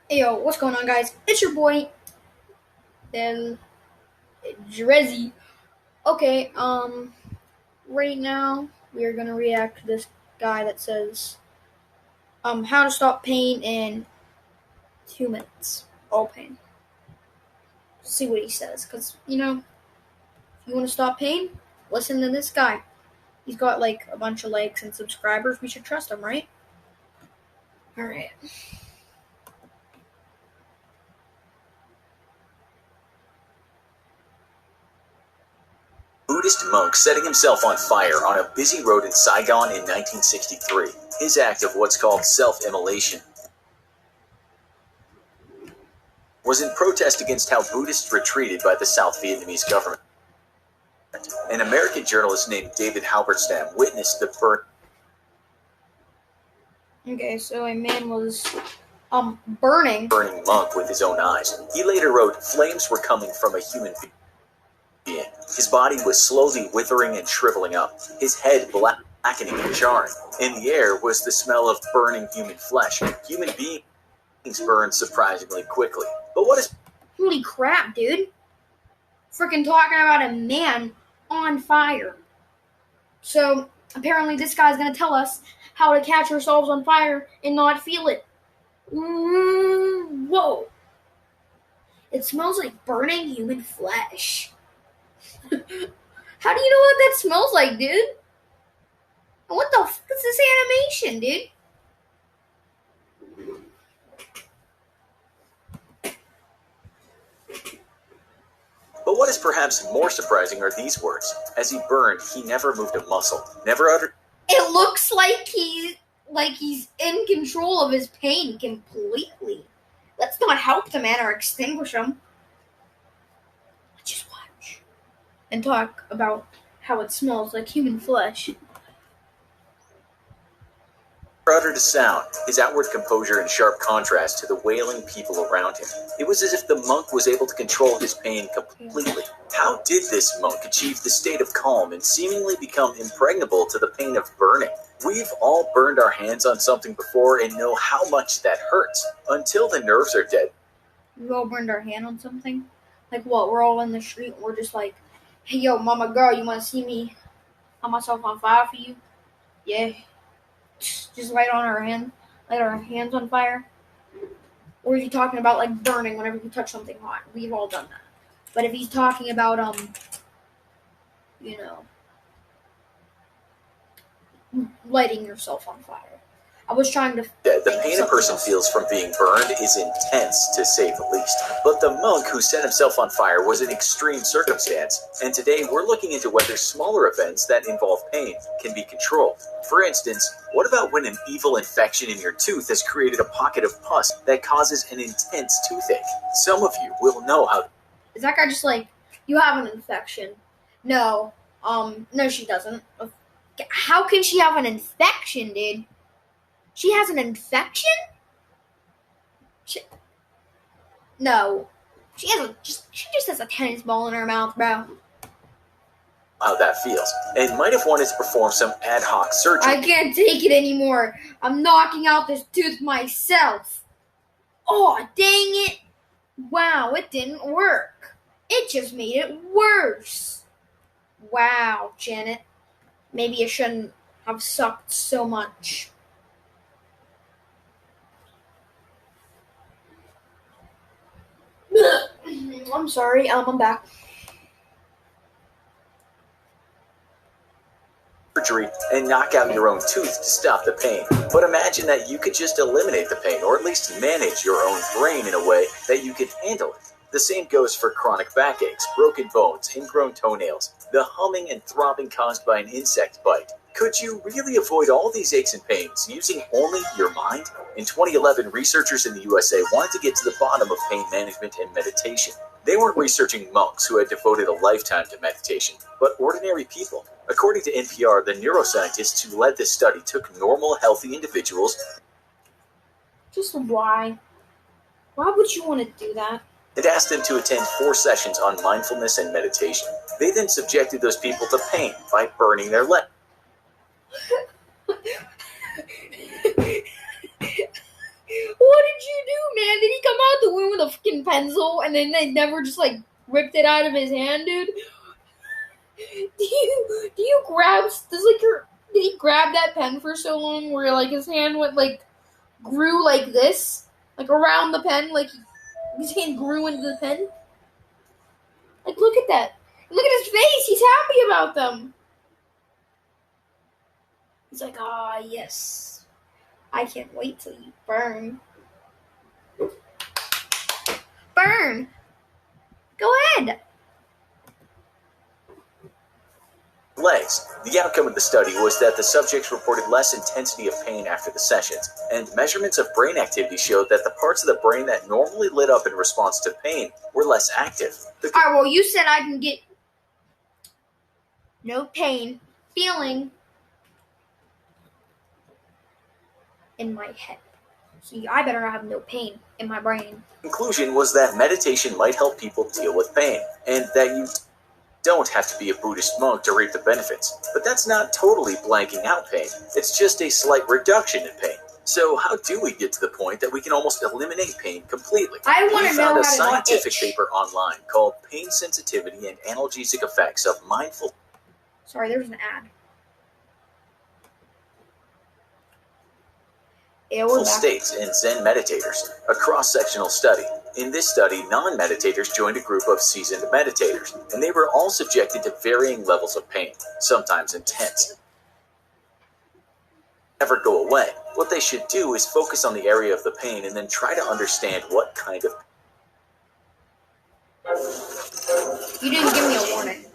Hey yo, what's going on, guys? It's your boy, Del Drezzy. Okay, right now we are gonna react to this guy that says, how to stop pain in 2 minutes. All pain. See what he says, cause if you want to stop pain, listen to this guy. He's got like a bunch of likes and subscribers. We should trust him, right? All right. Buddhist monk setting himself on fire on a busy road in Saigon in 1963. His act of what's called self-immolation was in protest against how Buddhists were treated by the South Vietnamese government. An American journalist named David Halberstam witnessed the Okay, so a man was burning monk with his own eyes. He later wrote, "Flames were coming from a human being. His body was slowly withering and shriveling up, his head blackening and charring. In the air was the smell of burning human flesh. Human beings burn surprisingly quickly. But what is..." Holy crap, dude. Freaking talking about a man on fire. So, apparently this guy's gonna tell us how to catch ourselves on fire and not feel it. Whoa. It smells like burning human flesh. How do you know what that smells like, dude? What the fuck is this animation, dude? But what is perhaps more surprising are these words. As he burned, he never moved a muscle, never uttered... It looks like he's in control of his pain completely. Let's not help the man or extinguish him. Let's just watch and talk about how it smells like human flesh. uttered a sound, his outward composure in sharp contrast to the wailing people around him. It was as if the monk was able to control his pain completely. How did this monk achieve the state of calm and seemingly become impregnable to the pain of burning? We've all burned our hands on something before and know how much that hurts, until the nerves are dead. We all burned our hand on something? Like what? We're all in the street and we're just like, hey yo, mama girl, you wanna see me on myself on fire for you? Yeah. Just light our hands on fire. Or is he talking about like burning whenever you touch something hot? We've all done that. But if he's talking about lighting yourself on fire. I was trying to The pain a person feels from being burned is intense, to say the least. But the monk who set himself on fire was an extreme circumstance, and today we're looking into whether smaller events that involve pain can be controlled. For instance, what about when an evil infection in your tooth has created a pocket of pus that causes an intense toothache? Some of you will know how... Is that guy just like, you have an infection? No, no she doesn't. How can she have an infection, dude? She has an infection? No. She just has a tennis ball in her mouth, bro. How that feels, and might have wanted to perform some ad hoc surgery. I can't take it anymore. I'm knocking out this tooth myself. Oh, dang it. Wow, it didn't work. It just made it worse. Wow, Janet. Maybe it shouldn't have sucked so much. I'm sorry, I'm back. Surgery and knock out your own tooth to stop the pain. But imagine that you could just eliminate the pain, or at least manage your own brain in a way that you could handle it. The same goes for chronic backaches, broken bones, ingrown toenails, the humming and throbbing caused by an insect bite. Could you really avoid all these aches and pains using only your mind? In 2011, researchers in the USA wanted to get to the bottom of pain management and meditation. They weren't researching monks who had devoted a lifetime to meditation, but ordinary people. According to NPR, the neuroscientists who led this study took normal, healthy individuals. Just why? Why would you want to do that? And asked them to attend 4 sessions on mindfulness and meditation. They then subjected those people to pain by burning their legs. What did you do, man? Did he about the one with a fucking pencil and then they never just like ripped it out of his hand, dude? Do you grab? Did he grab that pen for so long where like his hand went like grew like this, like around the pen, like his hand grew into the pen? Like look at that! Look at his face. He's happy about them. He's like, ah, yes. I can't wait till you burn. Burn! Go ahead! Legs. The outcome of the study was that the subjects reported less intensity of pain after the sessions, and measurements of brain activity showed that the parts of the brain that normally lit up in response to pain were less active. Alright, well, you said I can get no pain feeling in my head. So I better not have no pain in my brain. Conclusion was that meditation might help people deal with pain, and that you don't have to be a Buddhist monk to reap the benefits. But that's not totally blanking out pain. It's just a slight reduction in pain. So how do we get to the point that we can almost eliminate pain completely? I want to know how to We found a scientific itch. paper online called Pain Sensitivity and Analgesic Effects of Mindful Sorry, there's an ad. Yeah, we're back. States in Zen meditators, a cross-sectional study. In this study, non-meditators joined a group of seasoned meditators, and they were all subjected to varying levels of pain, sometimes intense. Never go away. What they should do is focus on the area of the pain and then try to understand what kind of. You didn't give me a warning.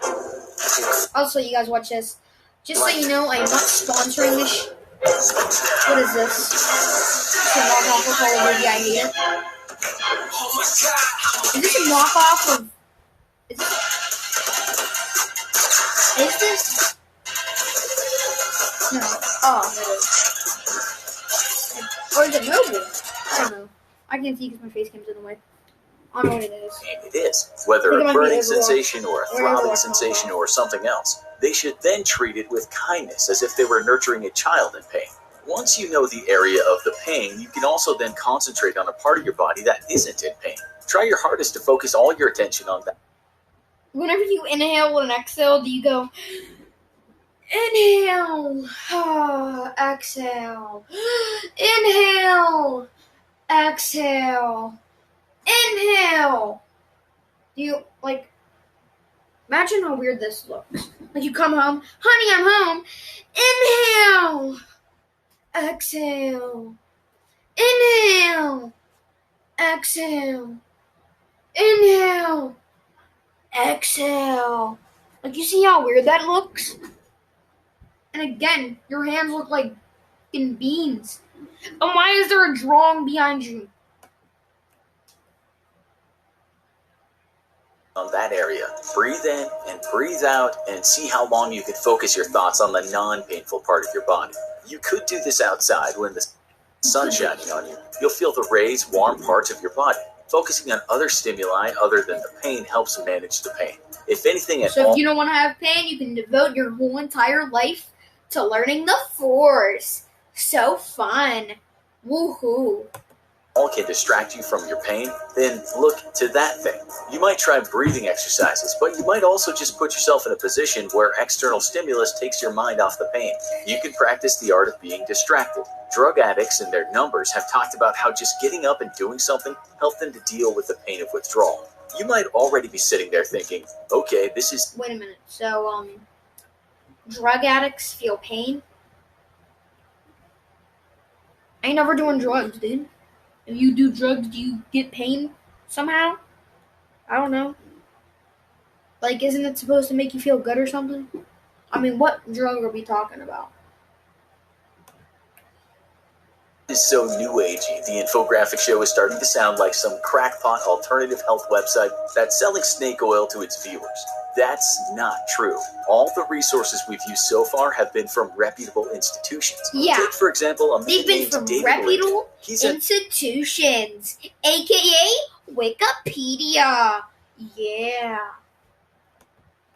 Also, you guys watch this. Just so you know, I am not sponsoring this. What is this? It's a knockoff of Call of Duty. I hate it. Is this a knockoff of? Is this? No. Oh, it is. Or is it mobile? I don't know. I can't see because my face cam's in the way. I don't know what it is. It is, whether Think it a might be burning Overwatch. sensation or a throbbing Overwatch. sensation or something else. They should then treat it with kindness as if they were nurturing a child in pain. Once you know the area of the pain, you can also then concentrate on a part of your body that isn't in pain. Try your hardest to focus all your attention on that. Whenever you inhale and exhale, do you go inhale, exhale, inhale, exhale, inhale? Do you like? Imagine how weird this looks. Like you come home, honey, I'm home. Inhale, exhale, inhale, exhale, inhale, exhale. Like you see how weird that looks? And again, your hands look like fucking beans. And why is there a drawing behind you? On that area. Breathe in and breathe out and see how long you can focus your thoughts on the non-painful part of your body. You could do this outside when the sun's shining on you. You'll feel the rays warm parts of your body. Focusing on other stimuli other than the pain helps manage the pain. If anything at So all, if you don't want to have pain, you can devote your whole entire life to learning the Force. So fun. Woohoo. can distract you from your pain, then look to that thing. You might try breathing exercises, but you might also just put yourself in a position where external stimulus takes your mind off the pain. You can practice the art of being distracted. Drug addicts and their numbers have talked about how just getting up and doing something helped them to deal with the pain of withdrawal. You might already be sitting there thinking, okay, this is... Wait a minute. So, drug addicts feel pain? I ain't never doing drugs, dude. If you do drugs, do you get pain somehow? I don't know. Like, isn't it supposed to make you feel good or something? I mean, what drug are we talking about? is so new agey. The infographic show is starting to sound like some crackpot alternative health website that's selling snake oil to its viewers. That's not true. All the resources we've used so far have been from reputable institutions. Yeah. Take, for example, a man They've been named from David reputable Lincoln. He's a institutions, aka Wikipedia. Yeah.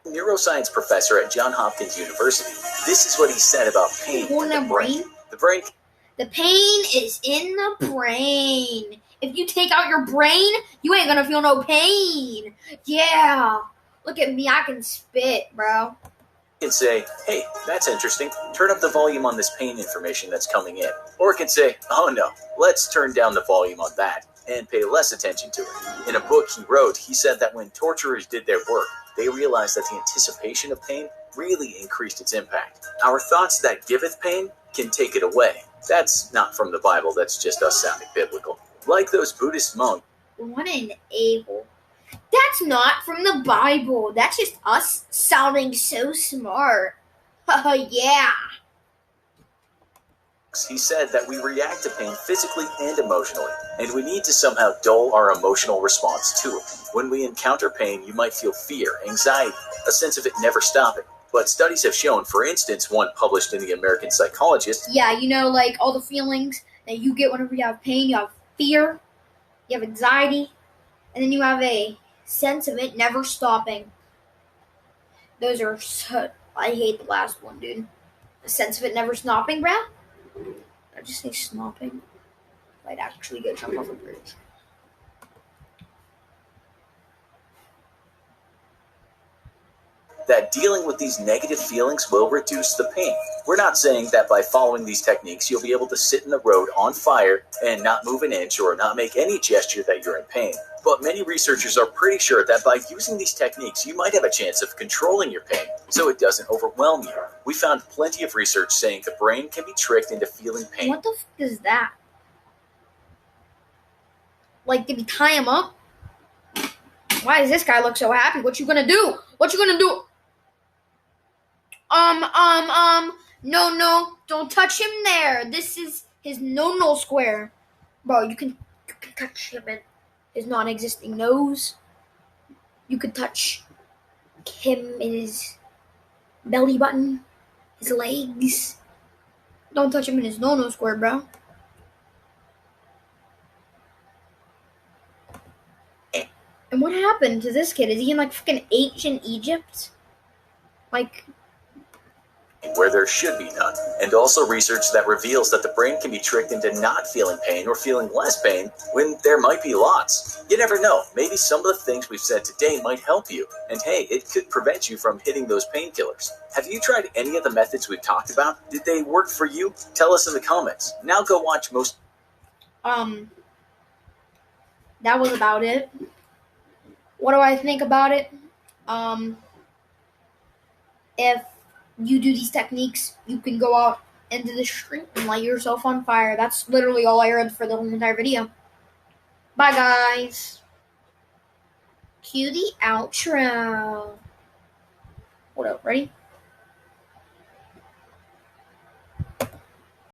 neuroscience professor at Johns Hopkins University. This is what he said about pain Well, in the the brain. brain? The brain The pain is in the brain. If you take out your brain, you ain't gonna feel no pain. Yeah. Look at me, I can spit, bro. It can say, hey, that's interesting. Turn up the volume on this pain information that's coming in. Or it can say, oh no, let's turn down the volume on that and pay less attention to it. In a book he wrote, he said that when torturers did their work, they realized that the anticipation of pain really increased its impact. Our thoughts that giveth pain can take it away. That's not from the Bible, that's just us sounding biblical. Like those Buddhist monks. What an a-hole. That's not from the Bible. That's just us sounding so smart. Yeah. He said that we react to pain physically and emotionally, and we need to somehow dull our emotional response to it. When we encounter pain, you might feel fear, anxiety, a sense of it never stopping. But studies have shown, for instance, one published in the American Psychologist. Yeah, like all the feelings that you get whenever you have pain. You have fear, you have anxiety, and then you have a sense of it never stopping. Those are so... I hate the last one, dude. The sense of it never stopping, bruh? Did I just say snopping? Might actually go jump off a bridge. That dealing with these negative feelings will reduce the pain. We're not saying that by following these techniques you'll be able to sit in the road on fire and not move an inch or not make any gesture that you're in pain. But many researchers are pretty sure that by using these techniques you might have a chance of controlling your pain so it doesn't overwhelm you. We found plenty of research saying the brain can be tricked into feeling pain. What the f*** is that? Like, did we tie him up? Why does this guy look so happy? What you gonna do? What you gonna do? No, don't touch him there. This is his no square. Bro, you can touch him in his non-existing nose. You could touch him in his belly button, his legs. Don't touch him in his no square, bro. And what happened to this kid? Is he in like fucking ancient Egypt? Like, where there should be none, and also research that reveals that the brain can be tricked into not feeling pain or feeling less pain when there might be lots. You never know, maybe some of the things we've said today might help you, and hey, it could prevent you from hitting those painkillers. Have you tried any of the methods we've talked about? Did they work for you? Tell us in the comments. Now go watch most... That was about it. What do I think about it? If you do these techniques, you can go out into the street and light yourself on fire. That's literally all I heard for the whole entire video. Bye, guys. Cue the outro. Hold up, ready?